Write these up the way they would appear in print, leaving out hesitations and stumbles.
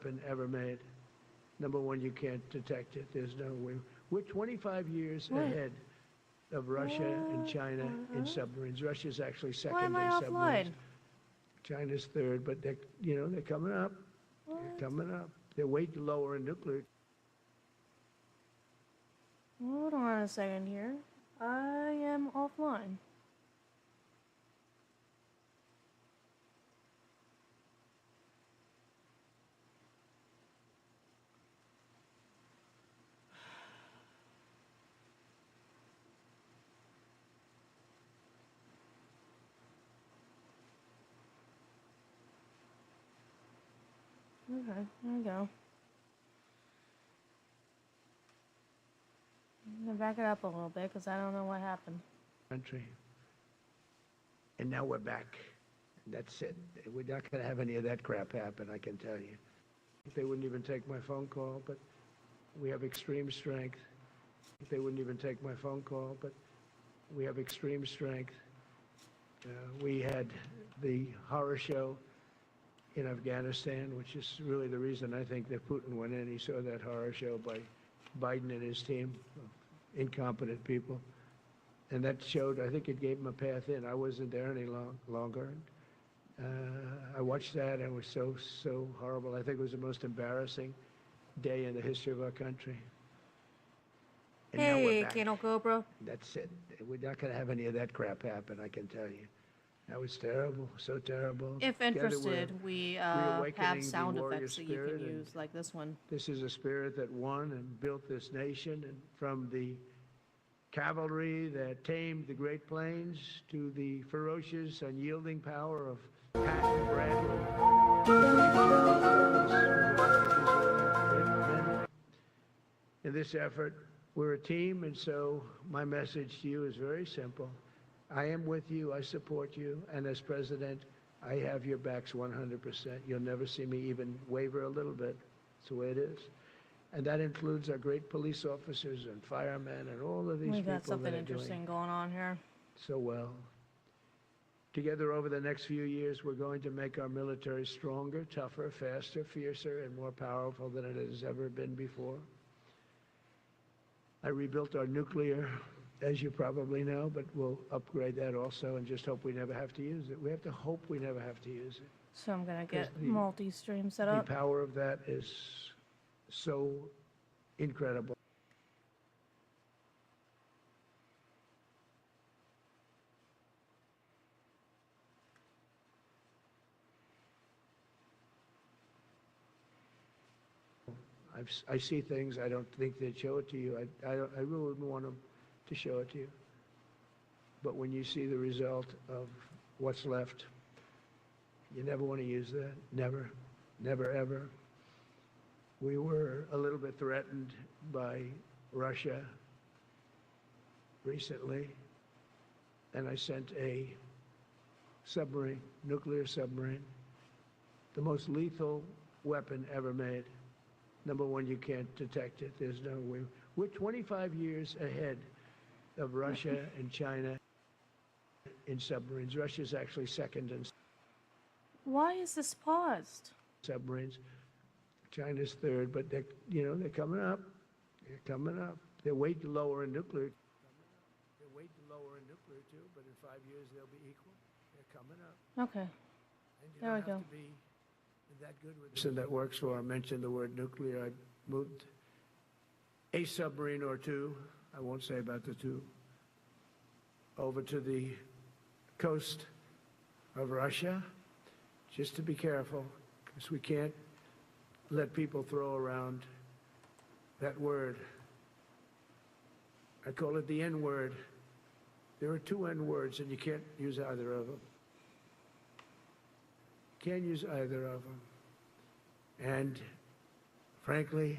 weapon ever made. Number one, you can't detect it. There's no way. We're 25 years ahead of Russia and China in submarines. Russia's actually second in submarines. Why am I offline? China's third, but they're coming up. They're coming up. They're way lower in nuclear. Hold on a second here. I am offline. Okay, there we go. I'm gonna back it up a little bit because I don't know what happened. Country. And now we're back. That's it. We're not going to have any of that crap happen, I can tell you. They wouldn't even take my phone call, but we have extreme strength. They wouldn't even take my phone call, but we have extreme strength. We had the horror show in Afghanistan, which is really the reason I think that Putin went in. He saw that horror show by Biden and his team of incompetent people. And that showed, I think it gave him a path in. I wasn't there any longer. I watched that and it was so horrible. I think it was the most embarrassing day in the history of our country. And now we're Hey, back. Kano Cobra. That's it. We're not going to have any of that crap happen, I can tell you. That was terrible, so terrible. If Together interested, we have reawakening the sound warrior effects that you spirit, can and use, like this one. This is a spirit that won and built this nation, and from the cavalry that tamed the Great Plains to the ferocious, unyielding power of Pat and Bradley. In this effort, we're a team, and so my message to you is very simple. I am with you, I support you, and as president, I have your backs 100%. You'll never see me even waver a little bit. It's the way it is. And that includes our great police officers and firemen and all of these We people got something that are interesting doing going on here. so well. Together over the next few years, we're going to make our military stronger, tougher, faster, fiercer, and more powerful than it has ever been before. I rebuilt our nuclear, as you probably know, but we'll upgrade that also and just hope we never have to use it. We have to hope we never have to use it. So I'm gonna get the- multi-stream set The up. power of that is so incredible. I see things I don't think they'd show it to you. I really wouldn't want them to show it to you. But when you see the result of what's left, you never want to use that. Never, never, ever. We were a little bit threatened by Russia recently, and I sent a submarine, nuclear submarine, the most lethal weapon ever made. Number one, you can't detect it. There's no way. We're 25 years ahead of Russia and China in submarines. Russia's actually second in Why is this paused? submarines. China's third, but they're coming up. They're coming up. They're way lower in nuclear. They're way lower in nuclear too, but in 5 years they'll be equal. They're coming up. Okay. And you There don't we have go. to be that good with person that works for. I mentioned the word nuclear. I moved a submarine or two, I won't say about the two, over to the coast of Russia, just to be careful, because we can't let people throw around that word. I call it the N word. There are two N words, and you can't use either of them. Can't use either of them. And frankly,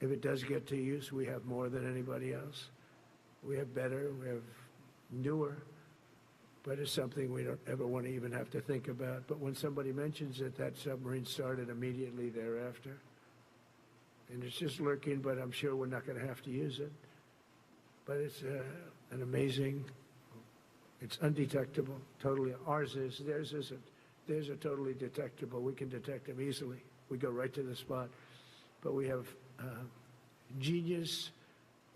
if it does get to use, we have more than anybody else. We have better, we have newer, but it's something we don't ever want to even have to think about. But when somebody mentions it, that submarine started immediately thereafter. And it's just lurking, but I'm sure we're not going to have to use it. But it's an amazing, it's undetectable, totally. Ours is, theirs isn't. Theirs are totally detectable. We can detect them easily. We go right to the spot. But we have genius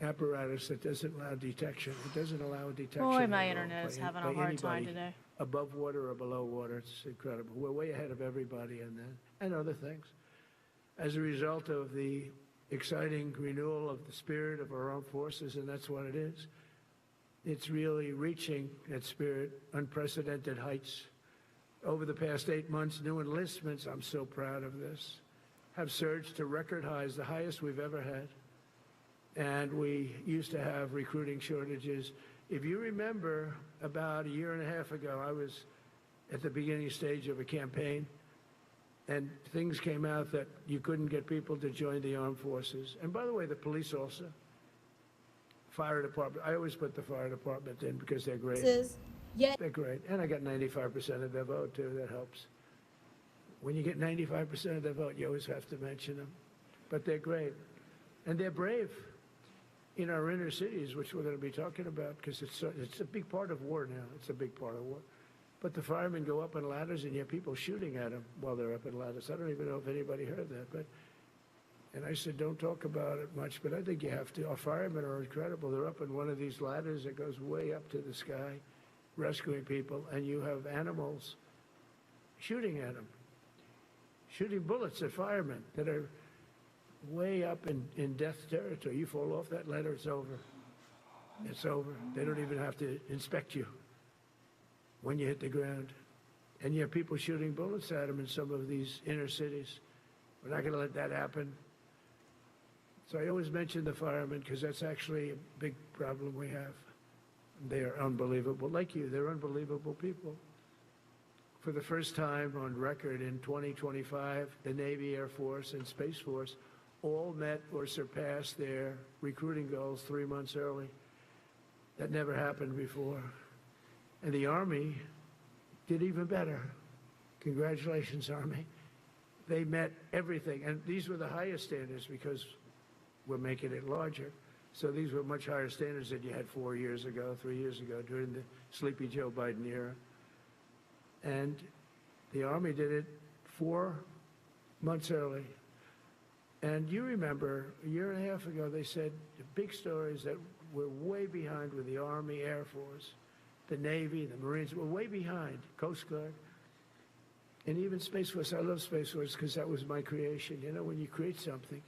apparatus that doesn't allow detection. It doesn't allow detection. Boy, my at all internet is by having a hard time anybody today. above water or below water. It's incredible. We're way ahead of everybody in that and other things. As a result of the exciting renewal of the spirit of our armed forces, and that's what it is. It's really reaching that spirit, unprecedented heights. Over the past 8 months, new enlistments, I'm so proud of this, have surged to record highs, the highest we've ever had. And we used to have recruiting shortages. If you remember, about a year and a half ago, I was at the beginning stage of a campaign, and things came out that you couldn't get people to join the armed forces. And by the way, the police also. Fire department, I always put the fire department in because they're great. They're great. And I got 95% of their vote, too. That helps. When you get 95% of their vote, you always have to mention them. But they're great. And they're brave in our inner cities, which we're going to be talking about, because it's a big part of war now. It's a big part of war. But the firemen go up in ladders, and you have people shooting at them while they're up in ladders. I don't even know if anybody heard that. And I said, don't talk about it much, but I think you have to. Our firemen are incredible. They're up in one of these ladders that goes way up to the sky, rescuing people, and you have animals shooting at them, shooting bullets at firemen that are way up in death territory. You fall off that ladder, it's over. It's over. They don't even have to inspect you when you hit the ground. And you have people shooting bullets at them in some of these inner cities. We're not going to let that happen. So I always mention the firemen because that's actually a big problem we have. They are unbelievable. Like you, they're unbelievable people. For the first time on record in 2025, the Navy, Air Force, and Space Force all met or surpassed their recruiting goals 3 months early. That never happened before. And the Army did even better. Congratulations, Army. They met everything. And these were the highest standards because we're making it larger. So these were much higher standards than you had 4 years ago, 3 years ago, during the sleepy Joe Biden era. And the Army did it 4 months early. And you remember, a year and a half ago, they said the big stories that we're way behind with the Army, Air Force, the Navy, the Marines. We're way behind, Coast Guard, and even Space Force. I love Space Force because that was my creation. You know, when you create something,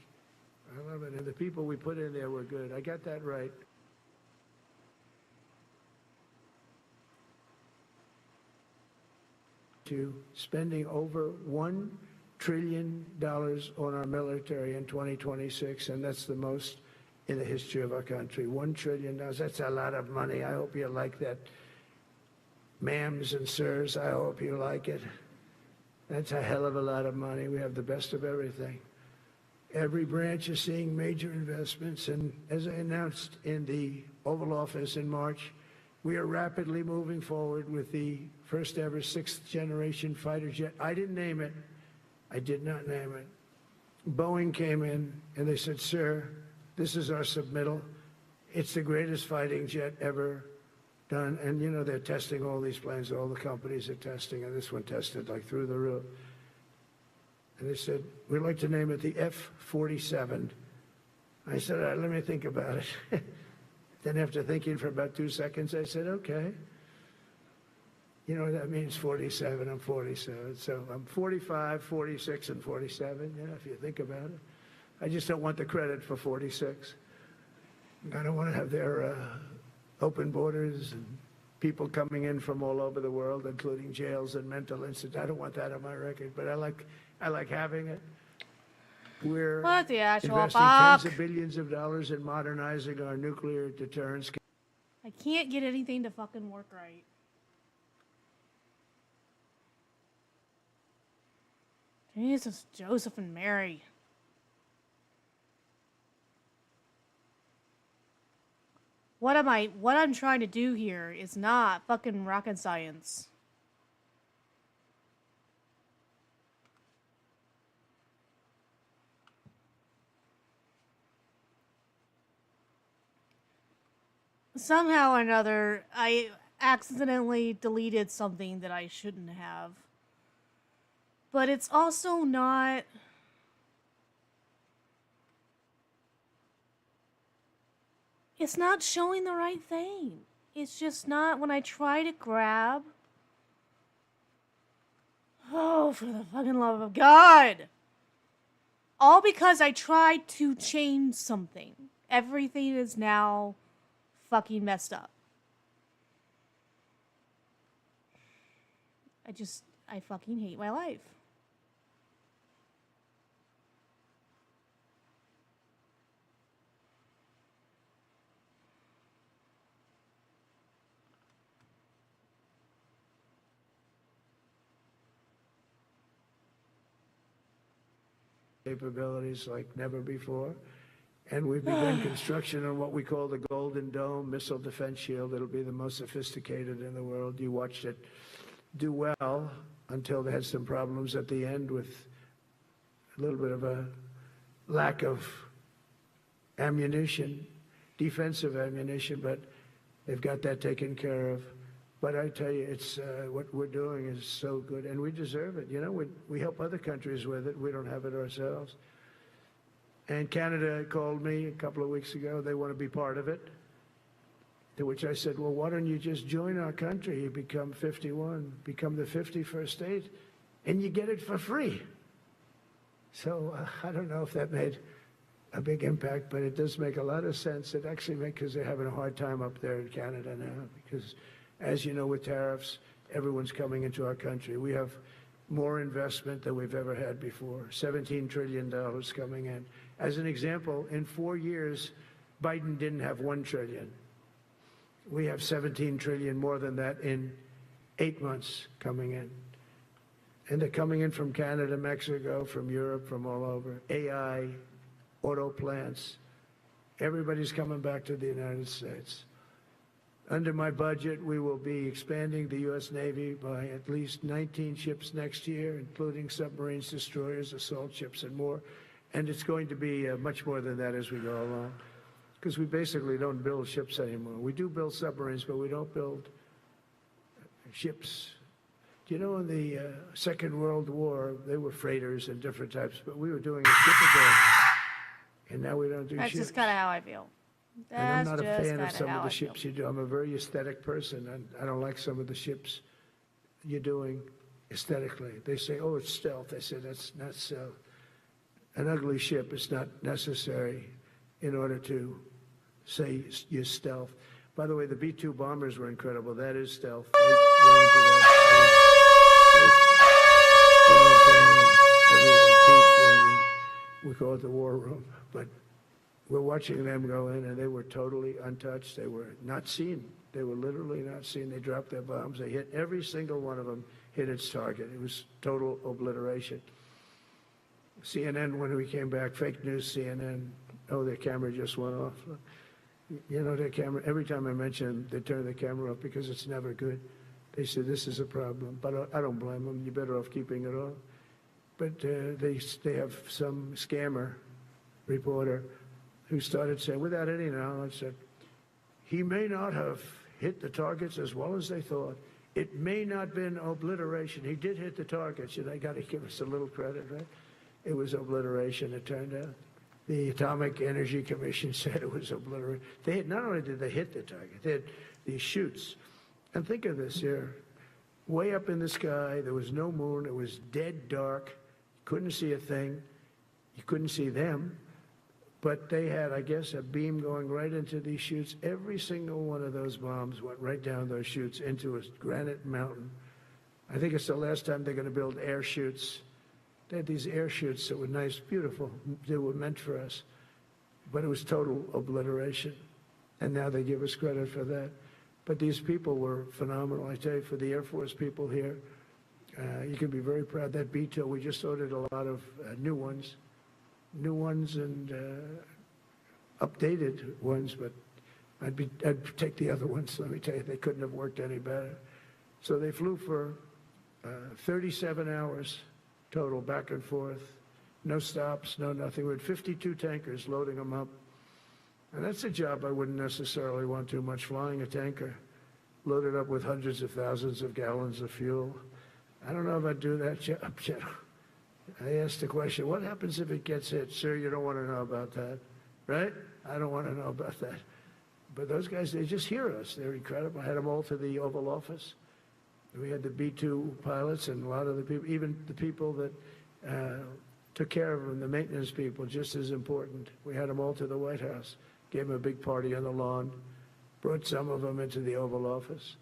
I love it. And the people we put in there were good. I got that right. To spending over $1 trillion on our military in 2026, and that's the most in the history of our country. $1 trillion. That's a lot of money. I hope you like that. Ma'ams and sirs, I hope you like it. That's a hell of a lot of money. We have the best of everything. Every branch is seeing major investments, and as I announced in the Oval Office in March, we are rapidly moving forward with the first ever 6th generation fighter jet. I didn't name it. I did not name it. Boeing came in and they said, sir, this is our submittal. It's the greatest fighting jet ever done. And you know, they're testing all these planes, all the companies are testing, and this one tested like through the roof. And they said, we'd like to name it the F-47. I said, all right, let me think about it. Then after thinking for about 2 seconds, I said, okay. You know what that means, 47, I'm 47. So I'm 45, 46, and 47, you know, if you think about it. I just don't want the credit for 46. I don't want to have their open borders and people coming in from all over the world, including jails and mental institutes. I don't want that on my record, but I like having it. We're What the actual investing fuck? tens of billions of dollars in modernizing our nuclear deterrence. I can't get anything to fucking work right. Jesus, Joseph and Mary. What I'm trying to do here is not fucking rocket science. Somehow or another, I accidentally deleted something that I shouldn't have. but it's also not. It's not showing the right thing. It's just not when I try to grab. Oh, for the fucking love of God! All because I tried to change something. Everything is now fucking messed up. I fucking hate my life. Capabilities like never before. And we've begun construction on what we call the Golden Dome missile defense shield. It'll be the most sophisticated in the world. You watched it do well until they had some problems at the end with a little bit of a lack of ammunition, defensive ammunition, but they've got that taken care of. But I tell you, it's what we're doing is so good, and we deserve it. You know, we help other countries with it. We don't have it ourselves. And Canada called me a couple of weeks ago. They want to be part of it. To which I said, well, why don't you just join our country? You become 51, become the 51st state, and you get it for free. So I don't know if that made a big impact, but it does make a lot of sense. It actually makes, because they're having a hard time up there in Canada now, because as you know, with tariffs, everyone's coming into our country. We have more investment than we've ever had before, $17 trillion coming in. As an example, in 4 years, Biden didn't have $1 trillion. We have 17 trillion more than that in 8 months coming in. And they're coming in from Canada, Mexico, from Europe, from all over. AI, auto plants. Everybody's coming back to the United States. Under my budget, we will be expanding the U.S. Navy by at least 19 ships next year, including submarines, destroyers, assault ships, and more. And it's going to be much more than that as we go along, because we basically don't build ships anymore. We do build submarines, but we don't build ships. Do you know in the Second World War, they were freighters and different types, but we were doing a ship a day. And now we don't do That's ships. just kind of how I feel. And I'm That's not a just fan of kinda some how of the I feel. ships you do. I'm a very aesthetic person, and I don't like some of the ships you're doing aesthetically. They say, oh, it's stealth. I say, that's not stealth. An ugly ship is not necessary in order to say you're stealth. By the way, the B-2 bombers were incredible. That is stealth. They went into that. We call it the war room, but we're watching them go in, and they were totally untouched. They were not seen. They were literally not seen. They dropped their bombs. They hit every single one of them, hit its target. It was total obliteration. CNN, when we came back, fake news CNN, oh, their camera just went off. You know, their camera, every time I mention them, they turn the camera off because it's never good. They say, this is a problem, but I don't blame them. You're better off keeping it off. But they have some scammer reporter who started saying, without any knowledge, that he may not have hit the targets as well as they thought. It may not have been obliteration. He did hit the targets, and they got to give us a little credit, right? It was obliteration, it turned out. The Atomic Energy Commission said it was obliteration. Not only did they hit the target, they had these chutes. And think of this here. Way up in the sky, there was no moon. It was dead dark. You couldn't see a thing. You couldn't see them. But they had, I guess, a beam going right into these chutes. Every single one of those bombs went right down those chutes into a granite mountain. I think it's the last time they're going to build air chutes. They had these air chutes that were nice, beautiful. They were meant for us. But it was total obliteration. And now they give us credit for that. But these people were phenomenal. I tell you, for the Air Force people here, you can be very proud. That B-2, we just ordered a lot of new ones and updated ones, but I'd take the other ones. Let me tell you, they couldn't have worked any better. So they flew for 37 hours total, back and forth, no stops, no nothing. We had 52 tankers loading them up. And that's a job I wouldn't necessarily want too much, flying a tanker loaded up with hundreds of thousands of gallons of fuel. I don't know if I'd do that job, General. I asked the question, what happens if it gets hit? Sir, you don't want to know about that, right? I don't want to know about that. But those guys, they just hear us. They're incredible. I had them all to the Oval Office. We had the B-2 pilots and a lot of the people, even the people that took care of them, the maintenance people, just as important. We had them all to the White House, gave them a big party on the lawn, brought some of them into the Oval Office.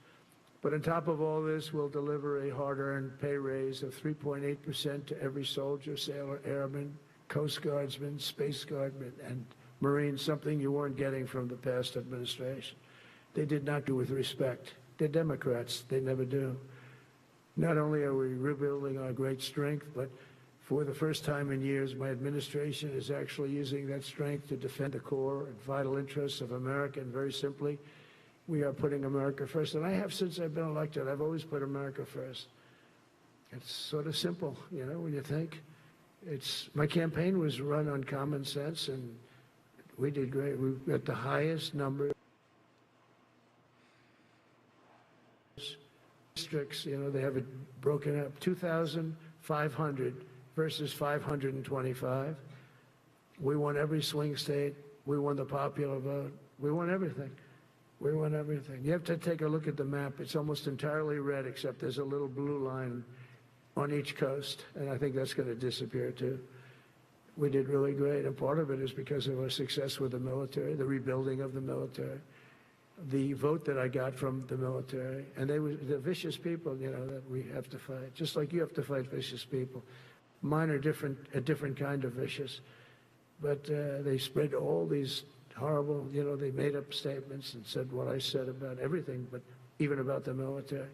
But on top of all this, we'll deliver a hard-earned pay raise of 3.8% to every soldier, sailor, airman, Coast Guardsman, Space Guardman, and Marine, something you weren't getting from the past administration. They did not do with respect. They're Democrats. They never do. Not only are we rebuilding our great strength, but for the first time in years, my administration is actually using that strength to defend the core and vital interests of America. And very simply, we are putting America first. And I have since I've been elected. I've always put America first. It's sort of simple, you know, when you think. My campaign was run on common sense, and we did great. We got the highest numbers. Districts, you know, they have it broken up, 2,500 versus 525. We won every swing state. We won the popular vote. We won everything. We won everything. You have to take a look at the map. It's almost entirely red, except there's a little blue line on each coast, and I think that's going to disappear too. We did really great, and part of it is because of our success with the military, the rebuilding of the military, the vote that I got from the military, and they're vicious people, you know, that we have to fight, just like you have to fight vicious people. Mine are a different kind of vicious, but they spread all these horrible, you know, they made up statements and said what I said about everything, but even about the military.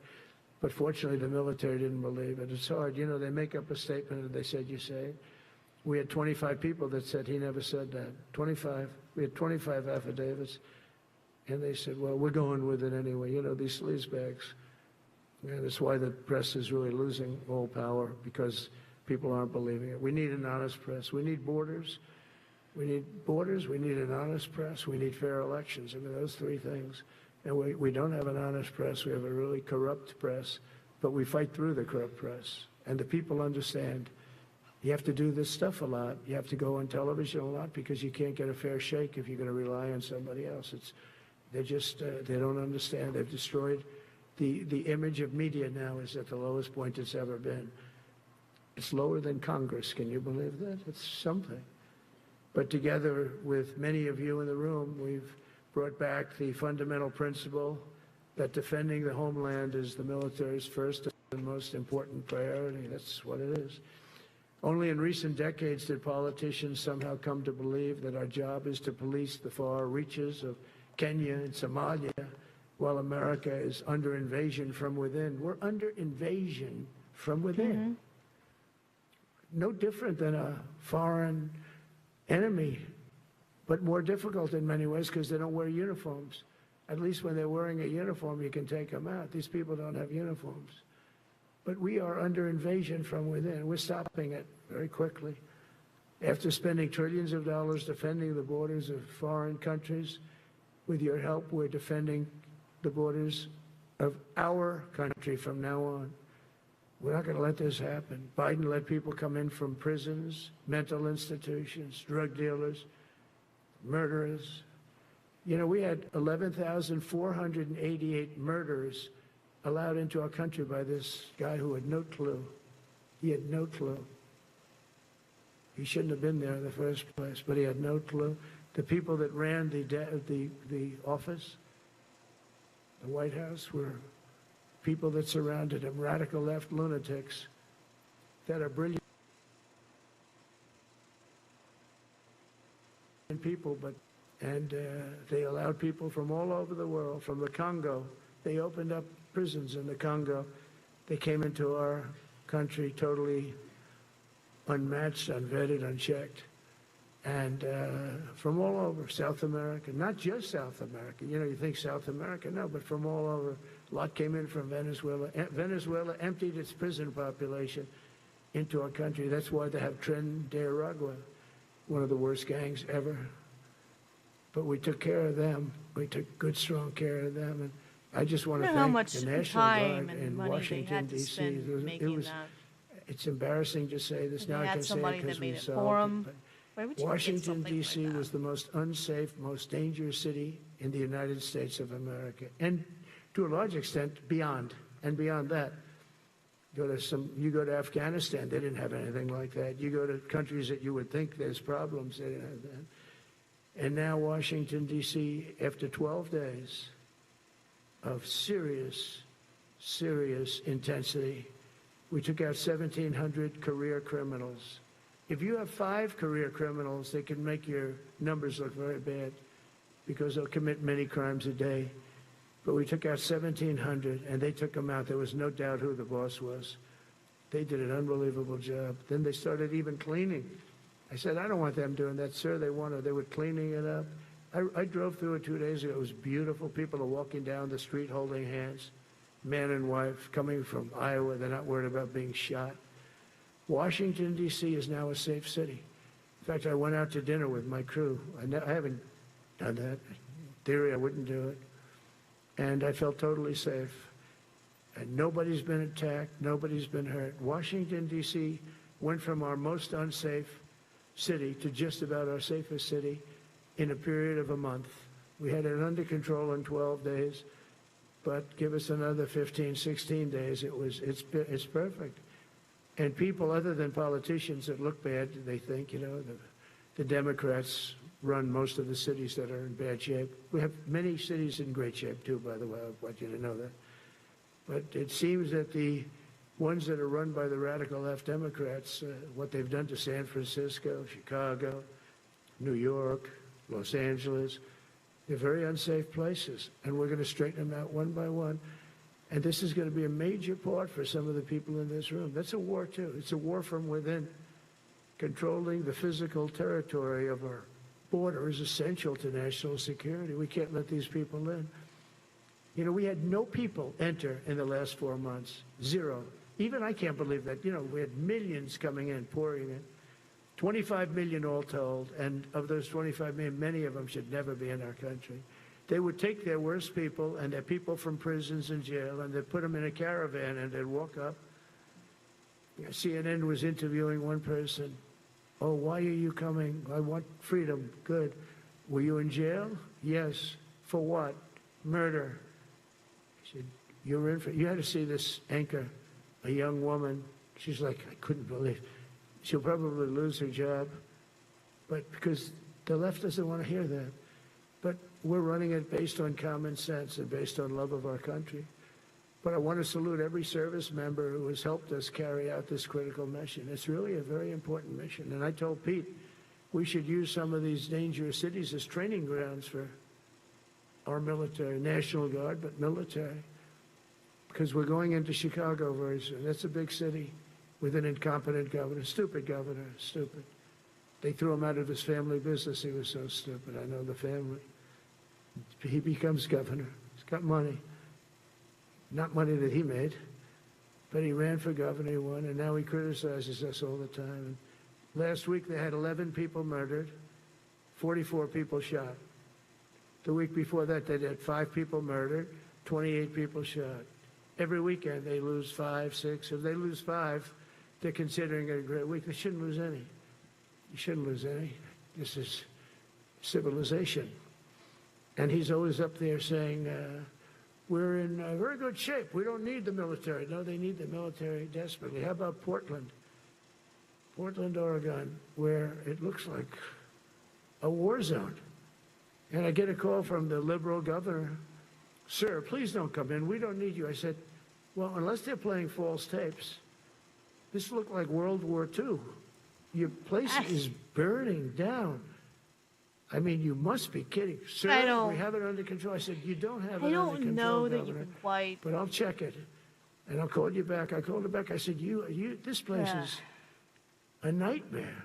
But fortunately, the military didn't believe it. It's hard, you know, they make up a statement and they said, you say it. We had 25 people that said he never said that. 25. We had 25 affidavits. And they said, well, we're going with it anyway. You know, these sleazebags. And it's why the press is really losing all power, because people aren't believing it. We need an honest press. We need borders. We need borders. We need an honest press. We need fair elections. I mean, those three things. And we don't have an honest press. We have a really corrupt press. But we fight through the corrupt press. And the people understand. You have to do this stuff a lot. You have to go on television a lot, because you can't get a fair shake if you're going to rely on somebody else. They don't understand. They've destroyed the image of media now is at the lowest point it's ever been. It's lower than Congress. Can you believe that? It's something. But together with many of you in the room, we've brought back the fundamental principle that defending the homeland is the military's first and most important priority. That's what it is. Only in recent decades did politicians somehow come to believe that our job is to police the far reaches of Kenya and Somalia, while America is under invasion from within. We're under invasion from within. Mm-hmm. No different than a foreign enemy, but more difficult in many ways because they don't wear uniforms. At least when they're wearing a uniform, you can take them out. These people don't have uniforms. But we are under invasion from within. We're stopping it very quickly. After spending trillions of dollars defending the borders of foreign countries, with your help, we're defending the borders of our country from now on. We're not going to let this happen. Biden let people come in from prisons, mental institutions, drug dealers, murderers. You know, we had 11,488 murderers allowed into our country by this guy who had no clue. He had no clue. He shouldn't have been there in the first place, but he had no clue. The people that ran the office, the White House, were people that surrounded him, radical left lunatics that are brilliant people, and they allowed people from all over the world, from the Congo. They opened up prisons in the Congo. They came into our country totally unmatched, unvetted, unchecked. And from all over South America, not just South America. You know, you think South America, no, but from all over. A lot came in from Venezuela. Venezuela emptied its prison population into our country. That's why they have Tren de Aragua, one of the worst gangs ever. But we took care of them. We took good, strong care of them. And I just want to thank the National Guard in Washington, D.C. It's embarrassing to say this. They Now I had can say it somebody because that we made it solved for it. 'em. but Why would you get Washington, something like D.C. that? was the most unsafe, most dangerous city in the United States of America, and to a large extent, beyond. And beyond that, you go to Afghanistan, they didn't have anything like that. You go to countries that you would think there's problems, they didn't have that. And now Washington, D.C., after 12 days of serious, serious intensity, we took out 1,700 career criminals. If you have 5 career criminals, they can make your numbers look very bad because they'll commit many crimes a day. But we took out 1,700, and they took them out. There was no doubt who the boss was. They did an unbelievable job. Then they started even cleaning. I said, I don't want them doing that, sir. They were cleaning it up. I drove through it 2 days ago. It was beautiful. People are walking down the street holding hands, man and wife, coming from Iowa. They're not worried about being shot. Washington, D.C. is now a safe city. In fact, I went out to dinner with my crew. I haven't done that. In theory, I wouldn't do it. And I felt totally safe. And nobody's been attacked. Nobody's been hurt. Washington, D.C. went from our most unsafe city to just about our safest city in a period of a month. We had it under control in 12 days, but give us another 15, 16 days. It's perfect. And people other than politicians that look bad, they think, the Democrats run most of the cities that are in bad shape. We have many cities in great shape too, by the way. I want you to know that. But it seems that the ones that are run by the radical left Democrats, what they've done to San Francisco, Chicago, New York, Los Angeles, they're very unsafe places. And we're going to straighten them out one by one. And this is going to be a major part for some of the people in this room. That's a war too. It's a war from within. Controlling the physical territory of our border is essential to national security. We can't let these people in. We had no people enter in the last 4 months. 0. Even I can't believe that. We had millions coming in, pouring in. 25 million all told. And of those 25 million, many of them should never be in our country. They would take their worst people and their people from prisons and jail, and they'd put them in a caravan and they'd walk up. CNN was interviewing one person. Oh, why are you coming? I want freedom. Good. Were you in jail? Yes. For what? Murder. He said, you had to see this anchor, a young woman. She's like, I couldn't believe. She'll probably lose her job. But because the left doesn't want to hear that. But we're running it based on common sense and based on love of our country. But I want to salute every service member who has helped us carry out this critical mission. It's really a very important mission. And I told Pete, we should use some of these dangerous cities as training grounds for our military, National Guard, but military. Because we're going into Chicago very soon. That's a big city with an incompetent governor, stupid governor, stupid. They threw him out of his family business. He was so stupid. I know the family. He becomes governor. He's got money. Not money that he made, but he ran for governor, he won, and now he criticizes us all the time. And last week they had 11 people murdered, 44 people shot. The week before that they had 5 people murdered, 28 people shot. Every weekend they lose 5, 6. If they lose 5, they're considering it a great week. They shouldn't lose any. You shouldn't lose any. This is civilization. And he's always up there saying, we're in very good shape. We don't need the military. No, they need the military desperately. How about Portland? Portland, Oregon, where it looks like a war zone. And I get a call from the liberal governor. Sir, please don't come in. We don't need you. I said, well, unless they're playing false tapes, this looked like World War II. Your place is burning down. I mean, you must be kidding. Sir, we have it under control. I said, you don't have it under control, I don't know that Governor, you can quite. but I'll check it. And I'll call you back. I called her back. I said, this place is a nightmare.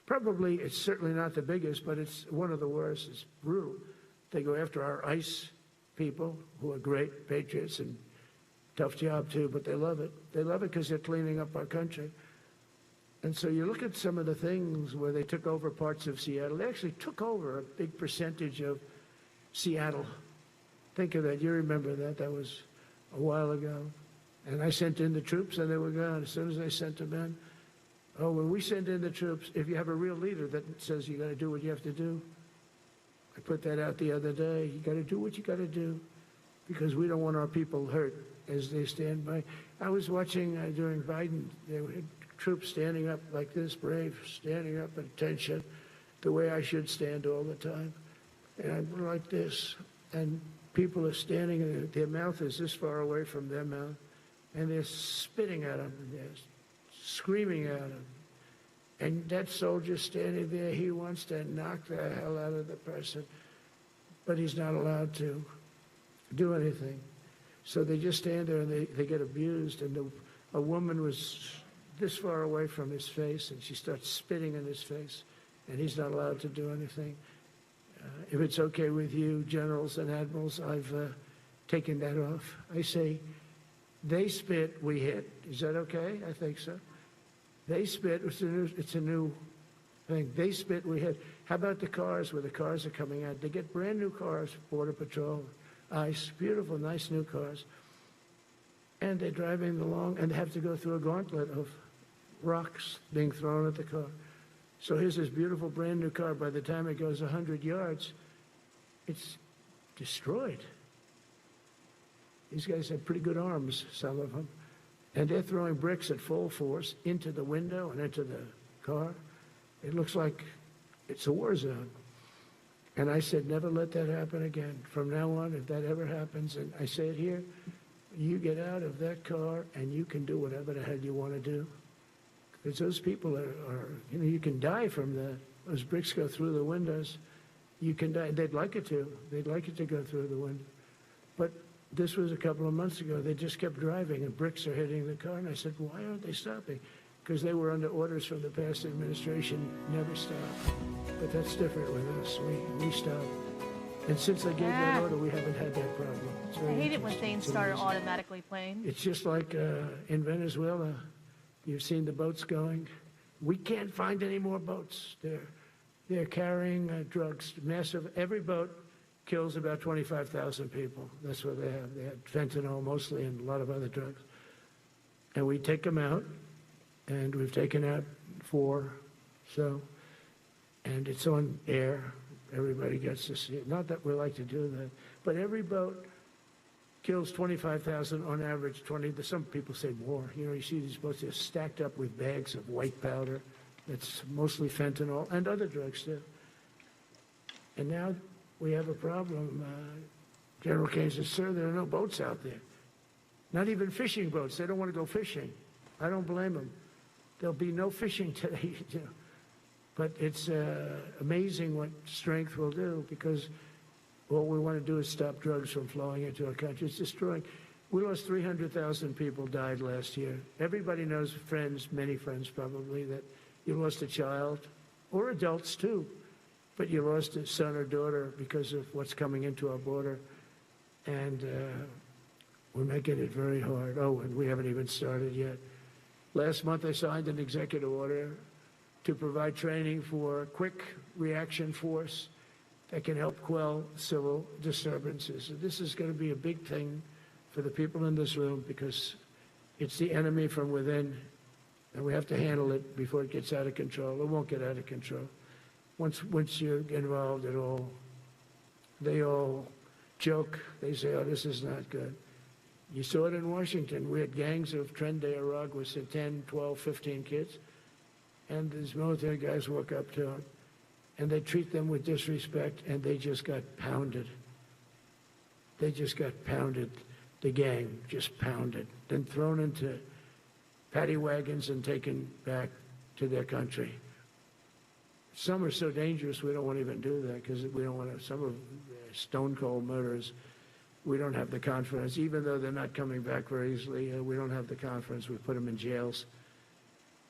It's certainly not the biggest, but it's one of the worst. It's brutal. They go after our ICE people, who are great patriots and tough job too, but they love it. They love it because they're cleaning up our country. And so you look at some of the things where they took over parts of Seattle. They actually took over a big percentage of Seattle. Think of that. You remember that. That was a while ago. And I sent in the troops, and they were gone. As soon as I sent them in, oh, when we send in the troops, if you have a real leader that says you got to do what you have to do, I put that out the other day. You got to do what you got to do, because we don't want our people hurt as they stand by. I was watching during Biden, there were troops standing up like this, brave, standing up at attention, the way I should stand all the time. And I'm like this, and people are standing, and their mouth is this far away from their mouth, and they're spitting at them, and they're screaming at them. And that soldier standing there, he wants to knock the hell out of the person, but he's not allowed to do anything. So they just stand there and they get abused. And a woman was this far away from his face, and she starts spitting in his face, and he's not allowed to do anything. If it's okay with you, generals and admirals, I've taken that off. I say, they spit, we hit. Is that okay? I think so. They spit, it's a new thing. They spit, we hit. How about the cars, where the cars are coming out? They get brand new cars, Border Patrol, ICE, beautiful, nice new cars. And they're driving along, and they have to go through a gauntlet of rocks being thrown at the car. So here's this beautiful brand new car. By the time it goes 100 yards, it's destroyed. These guys have pretty good arms, some of them. And they're throwing bricks at full force into the window and into the car. It looks like it's a war zone. And I said, never let that happen again. From now on, if that ever happens, and I say it here, you get out of that car and you can do whatever the hell you want to do. Because those people are, you can die from that. Those bricks go through the windows. You can die. They'd like it to. They'd like it to go through the window. But this was a couple of months ago. They just kept driving, and bricks are hitting the car. And I said, why aren't they stopping? Because they were under orders from the past administration, never stop. But that's different with us. We stop. And since I gave that order, we haven't had that problem. I hate it when things start automatically playing. It's just like in Venezuela. You've seen the boats going. We can't find any more boats. They're carrying drugs, massive. Every boat kills about 25,000 people. That's what they have. They have fentanyl mostly and a lot of other drugs. And we take them out, and we've taken out 4. So, and it's on air. Everybody gets to see it. Not that we like to do that, but every boat kills 25,000 on average, 20, some people say more. You know, you see these boats, they're stacked up with bags of white powder. That's mostly fentanyl and other drugs too. And now we have a problem. General Kane says, sir, there are no boats out there. Not even fishing boats. They don't want to go fishing. I don't blame them. There'll be no fishing today. You know. But it's amazing what strength will do, because what we want to do is stop drugs from flowing into our country. It's destroying. We lost 300,000 people died last year. Everybody knows friends, many friends probably, that you lost a child, or adults too, but you lost a son or daughter because of what's coming into our border. And we're making it very hard. Oh, and we haven't even started yet. Last month I signed an executive order to provide training for quick reaction force that can help quell civil disturbances. And this is going to be a big thing for the people in this room, because it's the enemy from within, and we have to handle it before it gets out of control. It won't get out of control. Once you're involved at all, they all joke. They say, oh, this is not good. You saw it in Washington. We had gangs of Tren de Aragua with 10, 12, 15 kids, and these military guys walk up to them, and they treat them with disrespect, and they just got pounded. They just got pounded. The gang just pounded, then thrown into paddy wagons and taken back to their country. Some are so dangerous we don't want to even do that, because we don't want to. Some of stone cold murderers, we don't have the confidence. Even though they're not coming back very easily, we don't have the confidence. We put them in jails.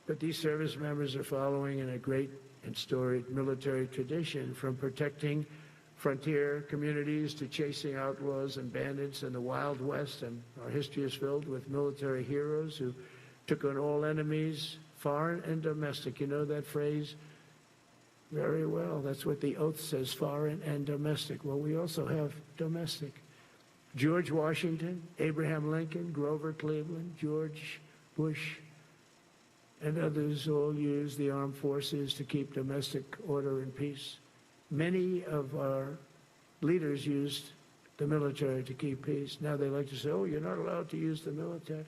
But these service members are following in a great and storied military tradition, from protecting frontier communities to chasing outlaws and bandits in the Wild West. And our history is filled with military heroes who took on all enemies, foreign and domestic. You know that phrase very well. That's what the oath says, foreign and domestic. Well, we also have domestic. George Washington, Abraham Lincoln, Grover Cleveland, George Bush, and others all used the armed forces to keep domestic order and peace. Many of our leaders used the military to keep peace. Now they like to say, oh, you're not allowed to use the military.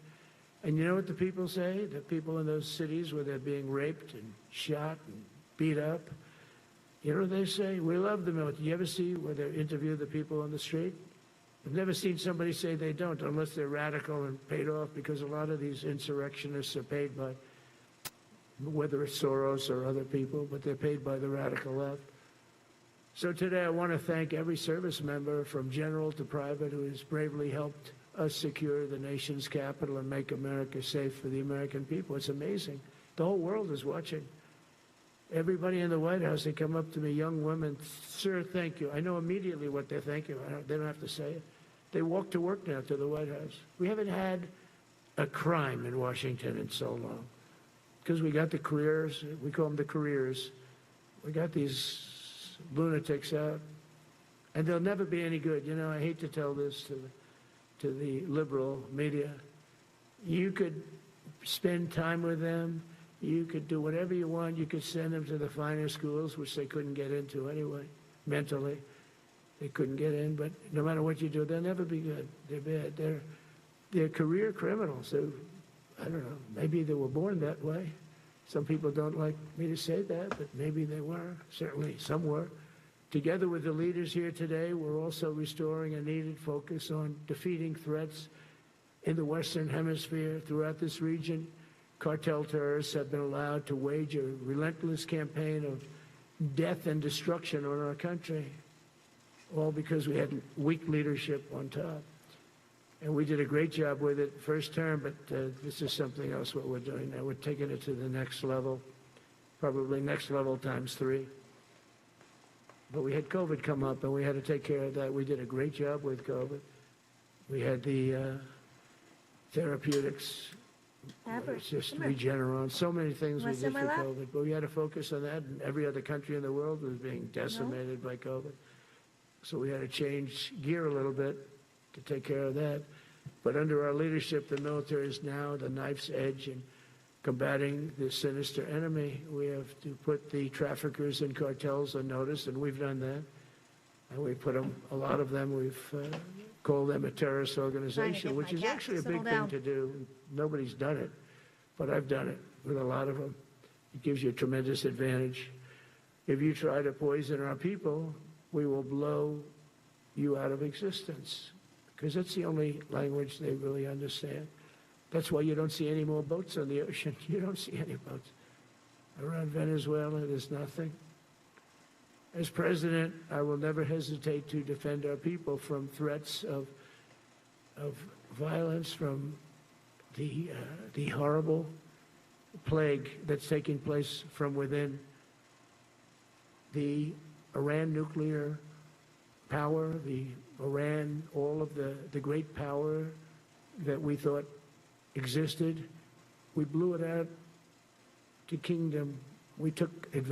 And you know what the people say? The people in those cities where they're being raped and shot and beat up, you know what they say? We love the military. You ever see where they interview the people on the street? I've never seen somebody say they don't, unless they're radical and paid off, because a lot of these insurrectionists are paid by, whether it's Soros or other people, but they're paid by the radical left. So today I want to thank every service member from general to private who has bravely helped us secure the nation's capital and make America safe for the American people. It's amazing. The whole world is watching. Everybody in the White House, they come up to me, young women, sir, thank you. I know immediately what they're thanking. They don't have to say it. They walk to work now to the White House. We haven't had a crime in Washington in so long because we got the careers. We call them the careers. We got these lunatics out, and they'll never be any good. You know, I hate to tell this to the liberal media. You could spend time with them. You could do whatever you want. You could send them to the finer schools, which they couldn't get into anyway, mentally. They couldn't get in, but no matter what you do, they'll never be good. They're bad. They're career criminals. I don't know, maybe they were born that way. Some people don't like me to say that, but maybe they were. Certainly some were. Together with the leaders here today, we're also restoring a needed focus on defeating threats in the Western Hemisphere. Throughout this region, cartel terrorists have been allowed to wage a relentless campaign of death and destruction on our country, all because we had weak leadership on top. And we did a great job with it first term, but this is something else what we're doing now. We're taking it to the next level, probably next level times 3. But we had COVID come up, and we had to take care of that. We did a great job with COVID. We had the therapeutics, it's just Regeneron, so many things we did for COVID. But we had to focus on that, and every other country in the world was being decimated by COVID. So we had to change gear a little bit to take care of that. But under our leadership, the military is now the knife's edge in combating this sinister enemy. We have to put the traffickers and cartels on notice, and we've done that. And we put them, a lot of them, we've called them a terrorist organization, which is actually a big thing to do. Nobody's done it, but I've done it with a lot of them. It gives you a tremendous advantage. If you try to poison our people, we will blow you out of existence, because that's the only language they really understand. That's why you don't see any more boats on the ocean. You don't see any boats. Around Venezuela, there's nothing. As president, I will never hesitate to defend our people from threats of violence, from the horrible plague that's taking place from within. The Iran nuclear power, the Iran, all of the great power that we thought existed, we blew it out to kingdom. We took advantage